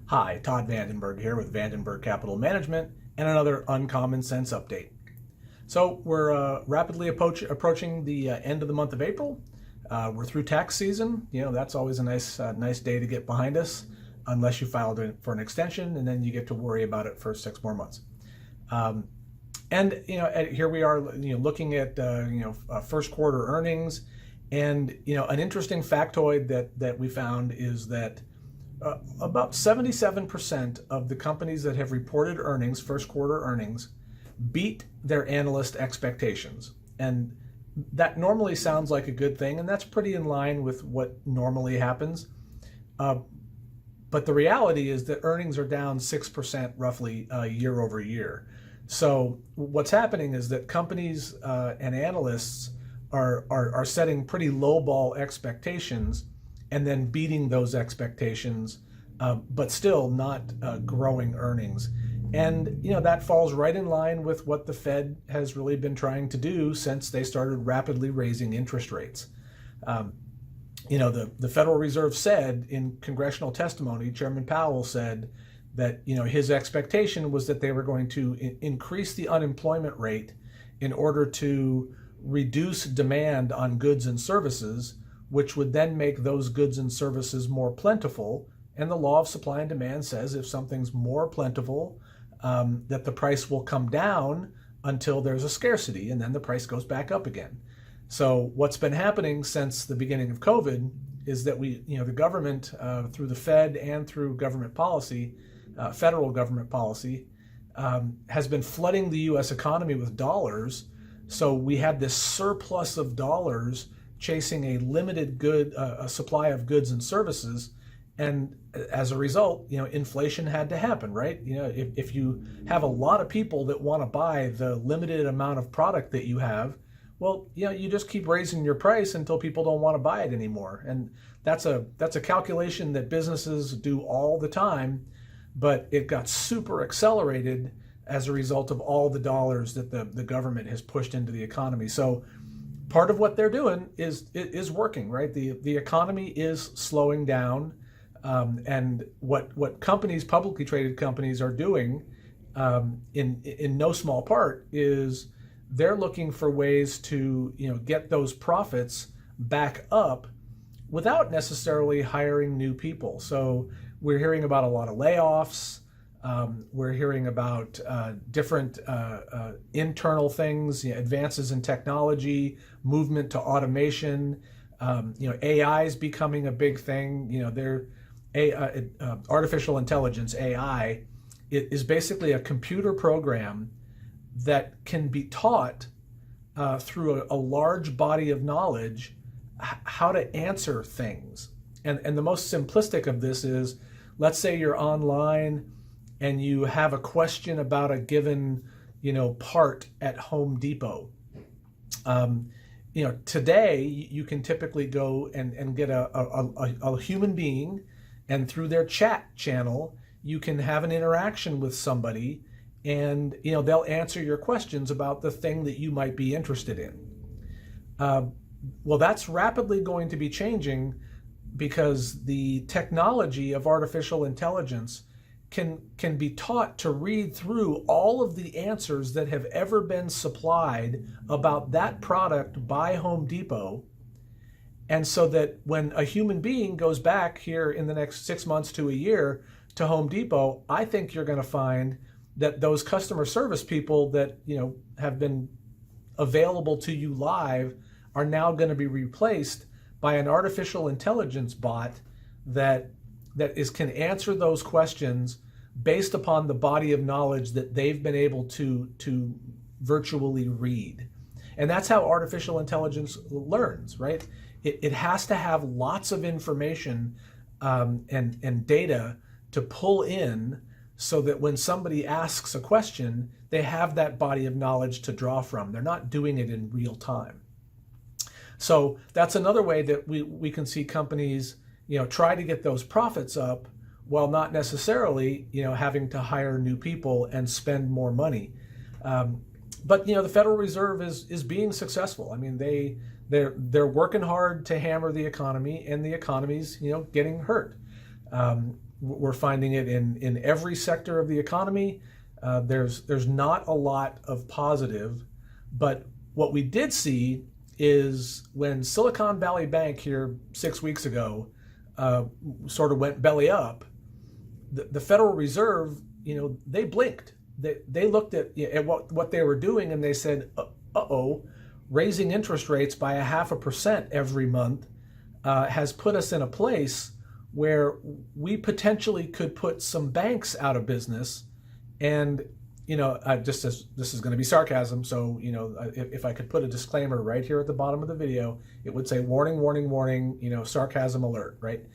Hi, Todd VanDenburg here with VanDenburg Capital Management and another Uncommon Sense update. So we're rapidly approaching the end of the month of April. We're through tax season. That's always a nice day to get behind us, unless you filed for an extension, and then you get to worry about it for 6 more months. Here we are, looking at first quarter earnings, and an interesting factoid that we found is that about 77% of the companies that have reported earnings, first quarter earnings, beat their analyst expectations. And that normally sounds like a good thing, and that's pretty in line with what normally happens. But the reality is that earnings are down 6% roughly year over year. So what's happening is that companies and analysts are setting pretty lowball expectations and then beating those expectations, but still not growing earnings. And that falls right in line with what the Fed has really been trying to do since they started rapidly raising interest rates. The Federal Reserve said in congressional testimony, Chairman Powell said that his expectation was that they were going to increase the unemployment rate in order to reduce demand on goods and services, which would then make those goods and services more plentiful. And the law of supply and demand says if something's more plentiful, that the price will come down until there's a scarcity, and then the price goes back up again. So what's been happening since the beginning of COVID is that the government, through the Fed and through government policy, federal government policy, has been flooding the U.S. economy with dollars. So we had this surplus of dollars chasing a limited a supply of goods and services, and as a result, inflation had to happen, right? If you have a lot of people that want to buy the limited amount of product that you have, well, you just keep raising your price until people don't want to buy it anymore, and that's a calculation that businesses do all the time, but it got super accelerated as a result of all the dollars that the government has pushed into the economy. So part of what they're doing is working, right? The economy is slowing down, and what companies, publicly traded companies, are doing, in no small part, is they're looking for ways to get those profits back up without necessarily hiring new people. So we're hearing about a lot of layoffs. We're hearing about different internal things, advances in technology, movement to automation. AI is becoming a big thing. Artificial intelligence, AI, is basically a computer program that can be taught through a large body of knowledge how to answer things. And the most simplistic of this is, let's say you're online and you have a question about a given, part at Home Depot. Today you can typically go and get a human being, and through their chat channel, you can have an interaction with somebody, and they'll answer your questions about the thing that you might be interested in. Well, that's rapidly going to be changing, because the technology of artificial intelligence can be taught to read through all of the answers that have ever been supplied about that product by Home Depot. And so that when a human being goes back here in the next 6 months to a year to Home Depot, I think you're going to find that those customer service people that have been available to you live are now going to be replaced by an artificial intelligence bot that can answer those questions based upon the body of knowledge that they've been able to virtually read. And that's how artificial intelligence learns, right? It has to have lots of information and data to pull in, so that when somebody asks a question, they have that body of knowledge to draw from. They're not doing it in real time. So that's another way that we can see companies try to get those profits up while not necessarily having to hire new people and spend more money. But the Federal Reserve is being successful. I mean, they're working hard to hammer the economy, and the economy's getting hurt. We're finding it in every sector of the economy. There's not a lot of positive, but what we did see is when Silicon Valley Bank here 6 weeks ago sort of went belly up, the Federal Reserve, they blinked. They looked at what they were doing and they said, uh-oh, raising interest rates by 0.5% every month has put us in a place where we potentially could put some banks out of business. And, this is going to be sarcasm, so, if I could put a disclaimer right here at the bottom of the video, it would say warning, warning, warning, sarcasm alert, right?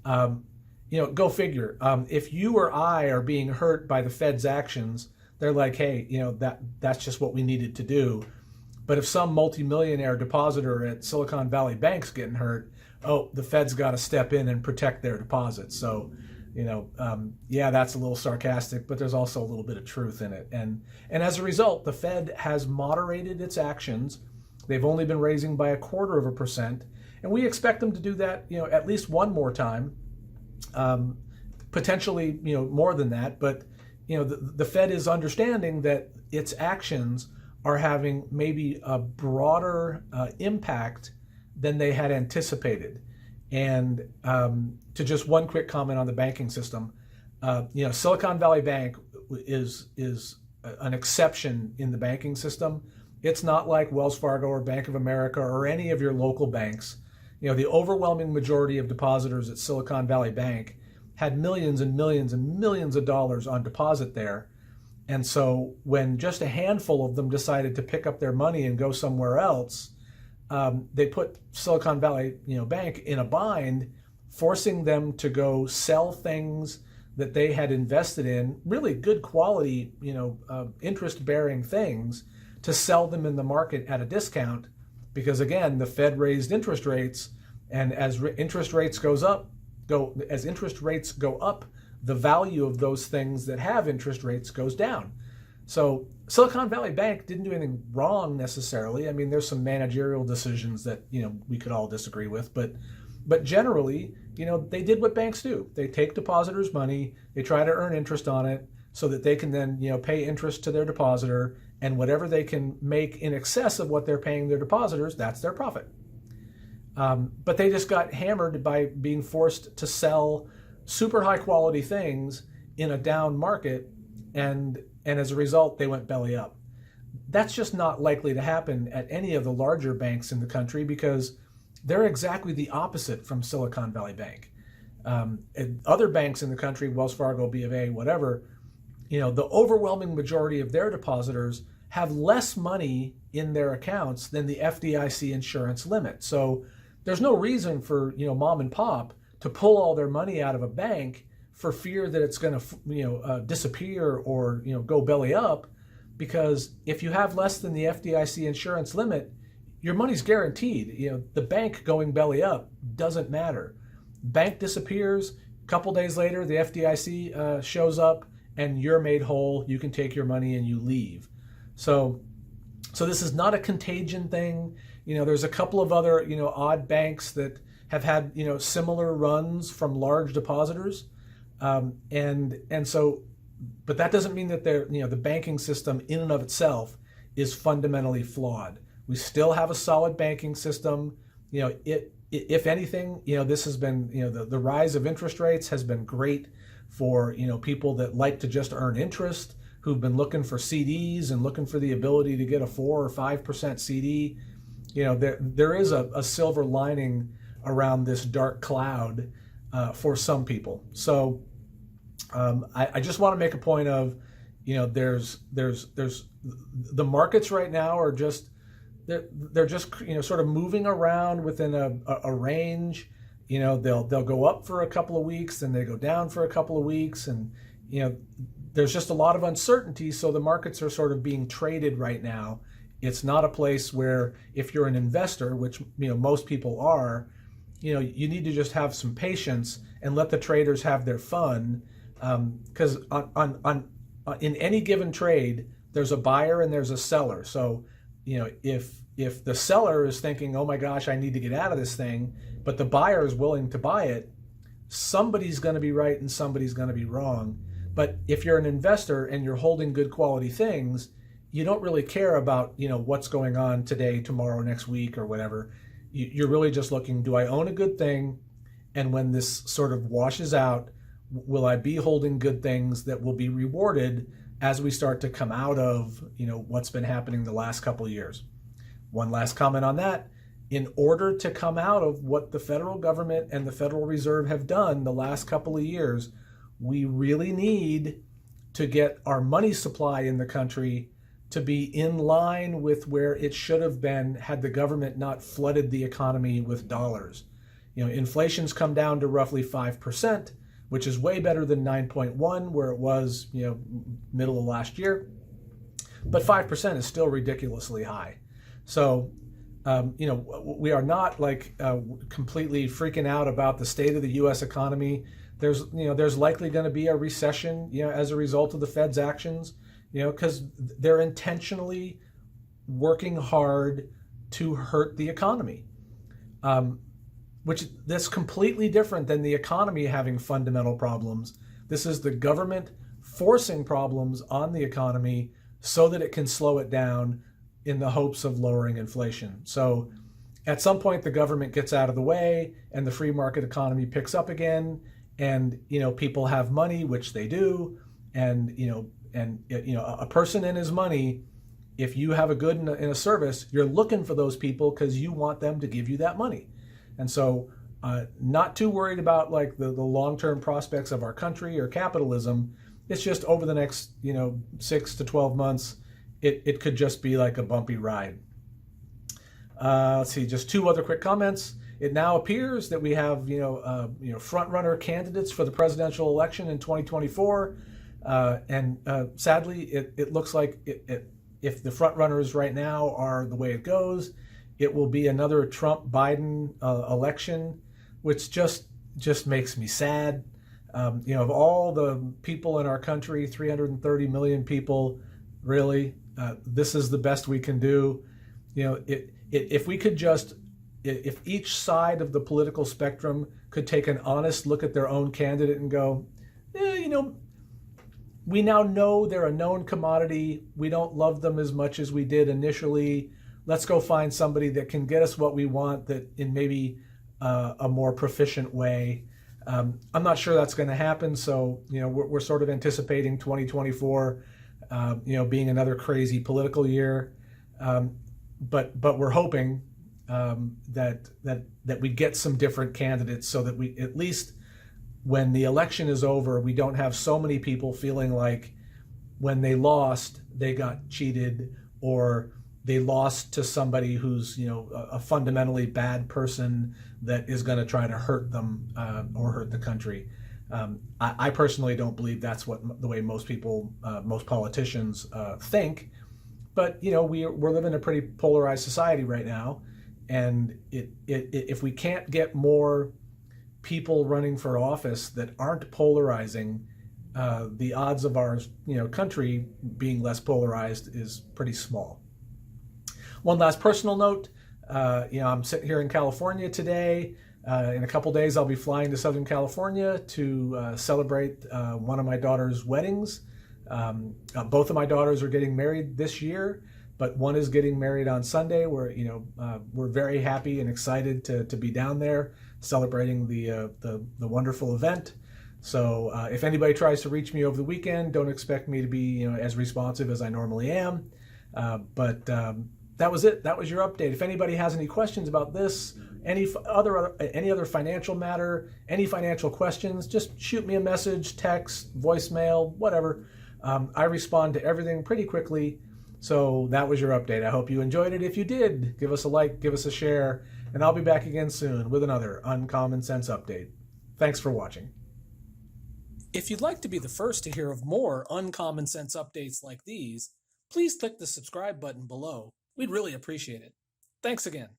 Go figure. If you or I are being hurt by the Fed's actions, they're like, hey, that's just what we needed to do. But if some multimillionaire depositor at Silicon Valley Bank's getting hurt, oh, the Fed's got to step in and protect their deposits. So, that's a little sarcastic, but there's also a little bit of truth in it. And as a result, the Fed has moderated its actions. They've only been raising by 0.25%, and we expect them to do that, at least one more time, potentially, more than that. But the Fed is understanding that its actions are having maybe a broader impact than they had anticipated. And to just one quick comment on the banking system, Silicon Valley Bank is an exception in the banking system. It's not like Wells Fargo or Bank of America or any of your local banks. The overwhelming majority of depositors at Silicon Valley Bank had millions and millions and millions of dollars on deposit there. And so when just a handful of them decided to pick up their money and go somewhere else, they put Silicon Valley, Bank in a bind, forcing them to go sell things that they had invested in, really good quality, interest-bearing things, to sell them in the market at a discount, because again, the Fed raised interest rates, and as interest rates go up, the value of those things that have interest rates goes down. So Silicon Valley Bank didn't do anything wrong necessarily. I mean, there's some managerial decisions that, we could all disagree with, but generally, they did what banks do. They take depositors' money, they try to earn interest on it so that they can then, pay interest to their depositor, and whatever they can make in excess of what they're paying their depositors, that's their profit. But they just got hammered by being forced to sell super high quality things in a down market, and as a result, they went belly up. That's just not likely to happen at any of the larger banks in the country, because they're exactly the opposite from Silicon Valley Bank. Other banks in the country, Wells Fargo, B of A, whatever, the overwhelming majority of their depositors have less money in their accounts than the FDIC insurance limit. So there's no reason for, mom and pop to pull all their money out of a bank for fear that it's going to, disappear or, go belly up, because if you have less than the FDIC insurance limit, your money's guaranteed. The bank going belly up doesn't matter. Bank disappears, a couple days later, the FDIC shows up and you're made whole. You can take your money and you leave. So this is not a contagion thing. There's a couple of other, odd banks that have had, similar runs from large depositors. And so, but that doesn't mean that they're, the banking system in and of itself is fundamentally flawed. We still have a solid banking system. If anything, this has been, the rise of interest rates has been great for, people that like to just earn interest, who've been looking for CDs and looking for the ability to get a 4 or 5% CD. There is a silver lining around this dark cloud for some people. So I just want to make a point of, there's the markets right now are just, they're just, sort of moving around within a range. They'll go up for a couple of weeks, then they go down for a couple of weeks, and there's just a lot of uncertainty. So the markets are sort of being traded right now. It's not a place where, if you're an investor, which most people are, you need to just have some patience and let the traders have their fun, because in any given trade, there's a buyer and there's a seller. So if the seller is thinking, oh my gosh, I need to get out of this thing, but the buyer is willing to buy it, somebody's going to be right and somebody's going to be wrong. But if you're an investor and you're holding good quality things, you don't really care about, what's going on today, tomorrow, next week, or whatever. You're really just looking, do I own a good thing? And when this sort of washes out, will I be holding good things that will be rewarded as we start to come out of, what's been happening the last couple of years? One last comment on that. In order to come out of what the federal government and the Federal Reserve have done the last couple of years, we really need to get our money supply in the country to be in line with where it should have been had the government not flooded the economy with dollars. Inflation's come down to roughly 5%, which is way better than 9.1 where it was, middle of last year. But 5% is still ridiculously high. So, we are not completely freaking out about the state of the U.S. economy. There's likely going to be a recession, as a result of the Fed's actions, because they're intentionally working hard to hurt the economy, which that's completely different than the economy having fundamental problems. This is the government forcing problems on the economy so that it can slow it down in the hopes of lowering inflation. So at some point the government gets out of the way and the free market economy picks up again, and people have money, which they do, and a person and his money, if you have a good and a service, you're looking for those people because you want them to give you that money. And so not too worried about the long-term prospects of our country or capitalism. It's just over the next 6 to 12 months, it could just be like a bumpy ride. Let's see, just two other quick comments. It now appears that we have front-runner candidates for the presidential election in 2024, and sadly, it looks like if the front-runners right now are the way it goes, it will be another Trump-Biden election, which just makes me sad. Of all the people in our country, 330 million people, really, this is the best we can do. If we could just, if each side of the political spectrum could take an honest look at their own candidate and go, we now know they're a known commodity. We don't love them as much as we did initially. Let's go find somebody that can get us what we want, that in maybe a more proficient way. I'm not sure that's going to happen. So, we're sort of anticipating 2024, being another crazy political year. But we're hoping that we get some different candidates so that we, at least when the election is over, we don't have so many people feeling like when they lost, they got cheated, or they lost to somebody who's, a fundamentally bad person that is going to try to hurt them or hurt the country. I personally don't believe that's the way most people, most politicians think. But we're living in a pretty polarized society right now, and if we can't get more people running for office that aren't polarizing, the odds of our country being less polarized is pretty small. One last personal note, I'm sitting here in California today. In a couple days, I'll be flying to Southern California to celebrate one of my daughter's weddings. Both of my daughters are getting married this year, but one is getting married on Sunday. We're very happy and excited to be down there celebrating the wonderful event. So if anybody tries to reach me over the weekend, don't expect me to be as responsive as I normally am. But that was it. That was your update. If anybody has any questions about this, any other financial matter, any financial questions, just shoot me a message, text, voicemail, whatever. I respond to everything pretty quickly. So that was your update. I hope you enjoyed it. If you did, give us a like, give us a share, and I'll be back again soon with another Uncommon Sense update. Thanks for watching. If you'd like to be the first to hear of more Uncommon Sense updates like these, please click the subscribe button below. We'd really appreciate it. Thanks again.